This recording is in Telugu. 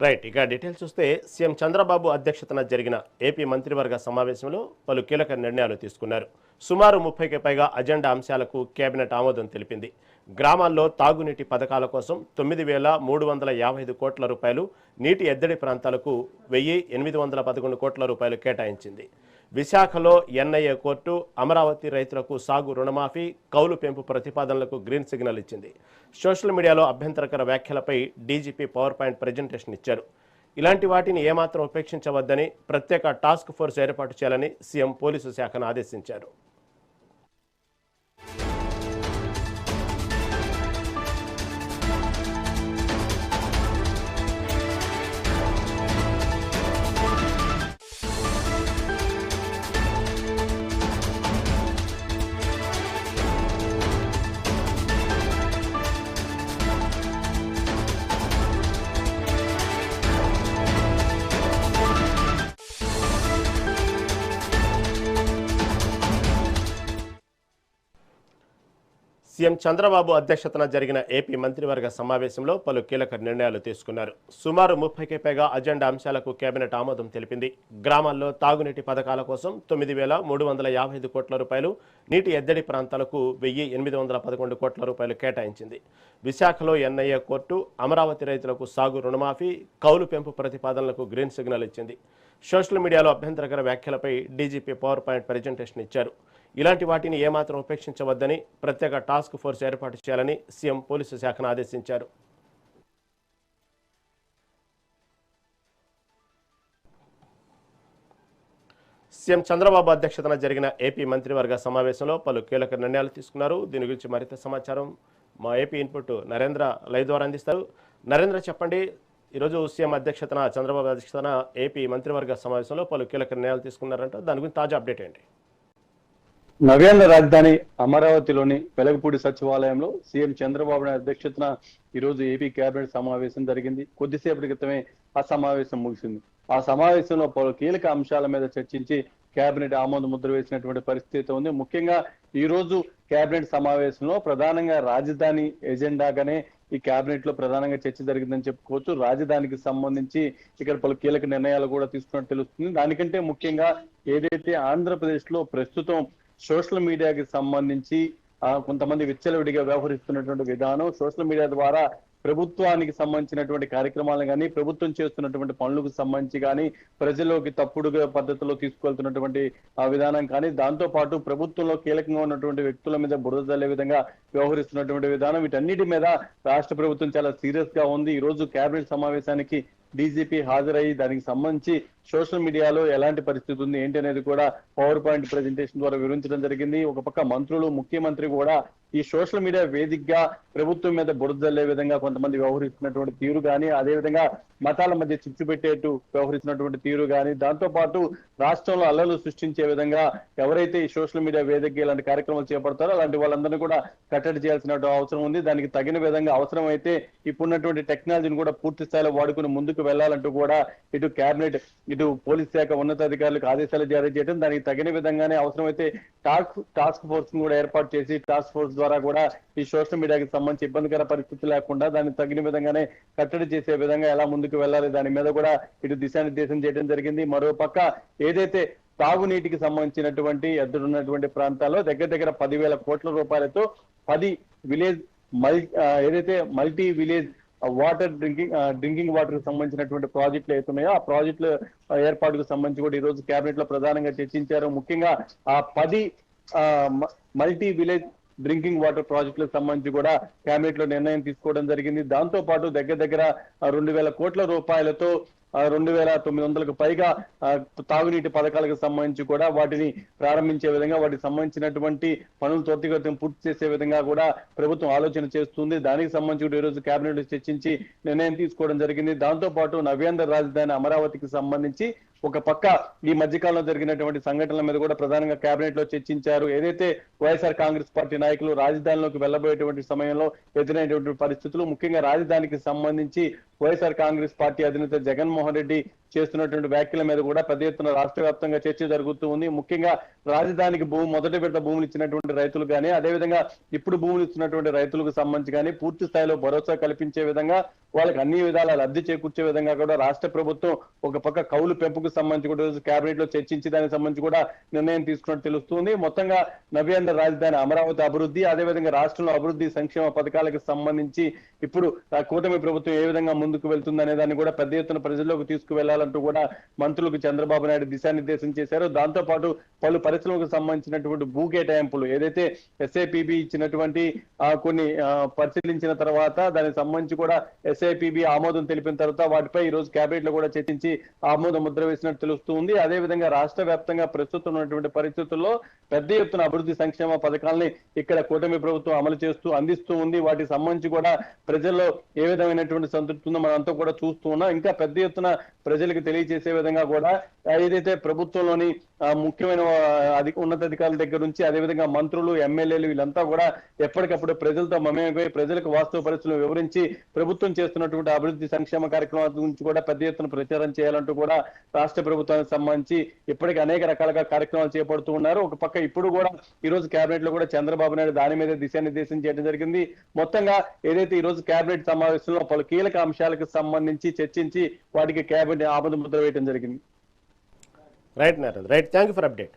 రైట్. ఇక డీటెయిల్స్ చూస్తే సీఎం చంద్రబాబు అధ్యక్షతన జరిగిన ఏపీ మంత్రివర్గ సమావేశంలో పలు కీలక నిర్ణయాలు తీసుకున్నారు. సుమారు 30కి పైగా అజెండా అంశాలకు కేబినెట్ ఆమోదం తెలిపింది. గ్రామాల్లో తాగునీటి పథకాల కోసం 9,355 కోట్ల రూపాయలు, నీటి ఎద్దడి ప్రాంతాలకు 1,811 కోట్ల రూపాయలు కేటాయించింది. విశాఖలో ఎన్ఐఏ కోర్టు అమరావతి రైతులకు సాగు రుణమాఫీ, కౌలు పెంపు ప్రతిపాదనలకు గ్రీన్ సిగ్నల్ ఇచ్చింది. సోషల్ మీడియాలో అభ్యంతరకర వ్యాఖ్యలపై డీజీపీ పవర్ పాయింట్ ప్రజెంటేషన్ ఇచ్చారు. ఇలాంటి వాటిని ఏమాత్రం ఉపేక్షించవద్దని, ప్రత్యేక టాస్క్ ఫోర్స్ ఏర్పాటు చేయాలని సీఎం పోలీసు శాఖను ఆదేశించారు. సీఎం చంద్రబాబు అధ్యక్షతన జరిగిన ఏపీ మంత్రివర్గ సమావేశంలో పలు కీలక నిర్ణయాలు తీసుకున్నారు. సుమారు 30కి పైగా అజెండా అంశాలకు కేబినెట్ ఆమోదం తెలిపింది. గ్రామాల్లో తాగునీటి పథకాల కోసం 9,355 కోట్ల రూపాయలు, నీటి ఎద్దడి ప్రాంతాలకు 1,811 కోట్ల రూపాయలు కేటాయించింది. విశాఖలో ఎన్ఐఏ కోర్టు అమరావతి రైతులకు సాగు రుణమాఫీ, కౌలు పెంపు ప్రతిపాదనలకు గ్రీన్ సిగ్నల్ ఇచ్చింది. సోషల్ మీడియాలో అభ్యంతరకర వ్యాఖ్యలపై డీజీపీ పవర్ పాయింట్ ప్రజెంటేషన్ ఇచ్చారు. ఇలాంటి వాటిని ఏమాత్రం ఉపేక్షించవద్దని, ప్రత్యేక టాస్క్ ఫోర్స్ ఏర్పాటు చేయాలని సీఎం పోలీసు శాఖను ఆదేశించారు. సీఎం చంద్రబాబు అధ్యక్షతన జరిగిన ఏపీ మంత్రివర్గ సమావేశంలో పలు కీలక నిర్ణయాలు తీసుకున్నారు. దీని గురించి మరింత సమాచారం మా ఏపీ ఇన్పుట్ నరేంద్ర లైవ్ ద్వారా అందిస్తారు. నరేంద్ర, చెప్పండి. ఈరోజు సీఎం అధ్యక్షతన, చంద్రబాబు అధ్యక్షతన ఏపీ మంత్రివర్గ సమావేశంలో పలు కీలక నిర్ణయాలు తీసుకున్నారంట. దాని గురించి తాజా అప్డేట్ ఏంటి? నవ్యాంధ్ర రాజధాని అమరావతిలోని వెలగపూడి సచివాలయంలో సీఎం చంద్రబాబు నాయుడు అధ్యక్షతన ఈరోజు ఏపీ కేబినెట్ సమావేశం జరిగింది. కొద్దిసేపటి క్రితమే ఆ సమావేశం ముగిసింది. ఆ సమావేశంలో పలు కీలక అంశాల మీద చర్చించి కేబినెట్ ఆమోద ముద్ర వేసినటువంటి పరిస్థితి ఉంది. ముఖ్యంగా ఈ రోజు కేబినెట్ సమావేశంలో ప్రధానంగా రాజధాని ఎజెండాగానే ఈ కేబినెట్ లో ప్రధానంగా చర్చ జరిగిందని చెప్పుకోవచ్చు. రాజధానికి సంబంధించి ఇక్కడ పలు కీలక నిర్ణయాలు కూడా తీసుకున్నట్టు తెలుస్తుంది. దానికంటే ముఖ్యంగా ఏదైతే ఆంధ్రప్రదేశ్ లో ప్రస్తుతం సోషల్ మీడియాకి సంబంధించి కొంతమంది విచ్చలవిడిగా వ్యవహరిస్తున్నటువంటి విధానం, సోషల్ మీడియా ద్వారా ప్రభుత్వానికి సంబంధించినటువంటి కార్యక్రమాలను కానీ, ప్రభుత్వం చేస్తున్నటువంటి పనులకు సంబంధించి కానీ, ప్రజల్లోకి తప్పుడుగా పద్ధతిలో తీసుకెళ్తున్నటువంటి విధానం కానీ, దాంతో పాటు ప్రభుత్వంలో కీలకంగా ఉన్నటువంటి వ్యక్తుల మీద బురద జల్లే విధంగా వ్యవహరిస్తున్నటువంటి విధానం, వీటన్నిటి మీద రాష్ట్ర ప్రభుత్వం చాలా సీరియస్ గా ఉంది. ఈ రోజు కేబినెట్ సమావేశానికి డీజీపీ హాజరయ్యి దానికి సంబంధించి సోషల్ మీడియాలో ఎలాంటి పరిస్థితి ఉంది ఏంటి అనేది కూడా పవర్ పాయింట్ ప్రెజెంటేషన్ ద్వారా వివరించడం జరిగింది. ఒక పక్క మంత్రులు, ముఖ్యమంత్రి కూడా ఈ సోషల్ మీడియా వేదికగా ప్రభుత్వం మీద బురద జల్లే విధంగా కొంతమంది వ్యవహరిస్తున్నటువంటి తీరు కానీ, అదేవిధంగా మతాల మధ్య చిచ్చు పెట్టేట్టు వ్యవహరిస్తున్నటువంటి తీరు కానీ, దాంతో పాటు రాష్ట్రంలో అల్లర్లు సృష్టించే విధంగా ఎవరైతే ఈ సోషల్ మీడియా వేదికగా ఇలాంటి కార్యక్రమాలు చేపడతారో అలాంటి వాళ్ళందరినీ కూడా కట్టడి చేయాల్సిన అవసరం ఉంది. దానికి తగిన విధంగా అవసరమైతే ఇప్పుడున్నటువంటి టెక్నాలజీని కూడా పూర్తి స్థాయిలో వాడుకుని ముందుకు వెళ్లాలంటూ కూడా ఇటు కేబినెట్, ఇటు పోలీస్ శాఖ ఉన్నతాధికారులకు ఆదేశాలు జారీ చేయడం, దానికి తగిన విధంగానే అవసరమైతే టాస్క్ ఫోర్స్ కూడా ఏర్పాటు చేసి టాస్క్ ఫోర్స్ ద్వారా కూడా ఈ సోషల్ మీడియాకి సంబంధించి ఇబ్బందికర పరిస్థితి లేకుండా దానికి తగిన విధంగానే కట్టడి చేసే విధంగా ఎలా ముందుకు వెళ్ళాలి దాని మీద కూడా ఇటు దిశానిర్దేశం చేయడం జరిగింది. మరో పక్క ఏదైతే తాగునీటికి సంబంధించినటువంటి ఎదురున్నటువంటి ప్రాంతాల్లో దగ్గర 10,000 కోట్ల రూపాయలతో 10 విలేజ్ ఏదైతే multi village water drinking water కి సంబంధించినటువంటి ప్రాజెక్టులు అవుతున్నాయో ఆ ప్రాజెక్టుల ఏర్పాటుకు సంబంధించి కూడా ఈ రోజు కేబినెట్ లో ప్రధానంగా చర్చించారు. ముఖ్యంగా ఆ 10 మల్టీ విలేజ్ డ్రింకింగ్ వాటర్ ప్రాజెక్టులకు సంబంధించి కూడా కేబినెట్ లో నిర్ణయం తీసుకోవడం జరిగింది. దాంతో పాటు దగ్గర 2,000 కోట్ల రూపాయలతో 2,900కు పైగా తాగునీటి పథకాలకు సంబంధించి కూడా వాటిని ప్రారంభించే విధంగా, వాటికి సంబంధించినటువంటి పనులు త్వరితగతిన పూర్తి చేసే విధంగా కూడా ప్రభుత్వం ఆలోచన చేస్తుంది. దానికి సంబంధించి కూడా ఈ రోజు కేబినెట్ లో చర్చించి నిర్ణయం తీసుకోవడం జరిగింది. దాంతో పాటు నవ్యాంధ్ర రాజధాని అమరావతికి సంబంధించి ఒక పక్క ఈ మధ్యకాలంలో జరిగినటువంటి సంఘటనల మీద కూడా ప్రధానంగా కేబినెట్ లో చర్చించారు. ఏదైతే వైఎస్ఆర్ కాంగ్రెస్ పార్టీ నాయకులు రాజధానిలోకి వెళ్లబోయేటువంటి సమయంలో ఎదురైనటువంటి పరిస్థితులు, ముఖ్యంగా రాజధానికి సంబంధించి వైఎస్ఆర్ కాంగ్రెస్ పార్టీ అధినేత జగన్మోహన్ రెడ్డి చేస్తున్నటువంటి వ్యాఖ్యల మీద కూడా పెద్ద ఎత్తున రాష్ట్ర వ్యాప్తంగా చర్చ జరుగుతూ ఉంది. ముఖ్యంగా రాజధానికి మొదటి విడత భూములు ఇచ్చినటువంటి రైతులు కానీ, అదేవిధంగా ఇప్పుడు భూములు ఇచ్చినటువంటి రైతులకు సంబంధించి కానీ పూర్తి స్థాయిలో భరోసా కల్పించే విధంగా, వాళ్ళకి అన్ని విధాల లబ్ధి చేకూర్చే విధంగా కూడా రాష్ట్ర ప్రభుత్వం ఒక పక్క కౌలు పెంపుకు సంబంధించి కూడా కేబినెట్ లో చర్చించి దానికి సంబంధించి కూడా నిర్ణయం తీసుకున్నట్టు తెలుస్తుంది. మొత్తంగా నవ్యాంధ్ర రాజధాని అమరావతి అభివృద్ధి, అదేవిధంగా రాష్ట్రంలో అభివృద్ధి సంక్షేమ పథకాలకు సంబంధించి ఇప్పుడు కూటమి ప్రభుత్వం ఏ విధంగా ముందుకు వెళ్తుంది అనే దాన్ని కూడా పెద్ద ఎత్తున ప్రజల్లోకి తీసుకువెళ్లాలంటూ కూడా మంత్రులకు చంద్రబాబు నాయుడు దిశానిర్దేశం చేశారు. దాంతో పాటు పలు పరిశ్రమలకు సంబంధించినటువంటి భూ కేటాయింపులు ఏదైతే SIPB ఇచ్చినటువంటి కొన్ని పరిశీలించిన తర్వాత దానికి సంబంధించి కూడా SIPB ఆమోదం తెలిపిన తర్వాత వాటిపై ఈ రోజు కేబినెట్ లో కూడా చర్చించి ఆమోద ముద్ర వేసినట్టు తెలుస్తుంది. అదేవిధంగా రాష్ట్ర వ్యాప్తంగా ప్రస్తుతం ఉన్నటువంటి పరిస్థితుల్లో పెద్ద ఎత్తున అభివృద్ధి సంక్షేమ పథకాలని ఇక్కడ కూటమి ప్రభుత్వం అమలు చేస్తూ అందిస్తూ ఉంది. వాటికి సంబంధించి కూడా ప్రజల్లో ఏ విధమైనటువంటి సంతృప్తి ఉందో మనంతా కూడా చూస్తూ ఉన్నాం. ఇంకా పెద్ద ఎత్తున ప్రజలకు తెలియజేసే విధంగా కూడా ఏదైతే ప్రభుత్వంలోని ముఖ్యమైన ఉన్నతాధికారుల దగ్గర నుంచి అదేవిధంగా మంత్రులు, ఎమ్మెల్యేలు వీళ్ళంతా కూడా ఎప్పటికప్పుడు ప్రజలతో మమేకమై ప్రజలకు వాస్తవ పరిస్థితులను వివరించి ప్రభుత్వం చేస్తున్నటువంటి అభివృద్ధి సంక్షేమ కార్యక్రమాల గురించి కూడా పెద్ద ఎత్తున ప్రచారం చేయాలంటూ కూడా రాష్ట్ర ప్రభుత్వానికి సంబంధించి ఇప్పటికీ అనేక రకాలుగా కార్యక్రమాలు చేపడుతూ ఉన్నారు. ఒక పక్క ఇప్పుడు కూడా ఈ రోజు కేబినెట్ లో కూడా చంద్రబాబు నాయుడు దాని మీద దిశానిర్దేశం చేయడం జరిగింది. మొత్తంగా ఏదైతే ఈ రోజు కేబినెట్ సమావేశంలో పలు కీలక అంశాలకు సంబంధించి చర్చించి వాటికి కేబినెట్ ఆమోద ముద్ర వేయడం జరిగింది. Right Narayana, right, thank you for update.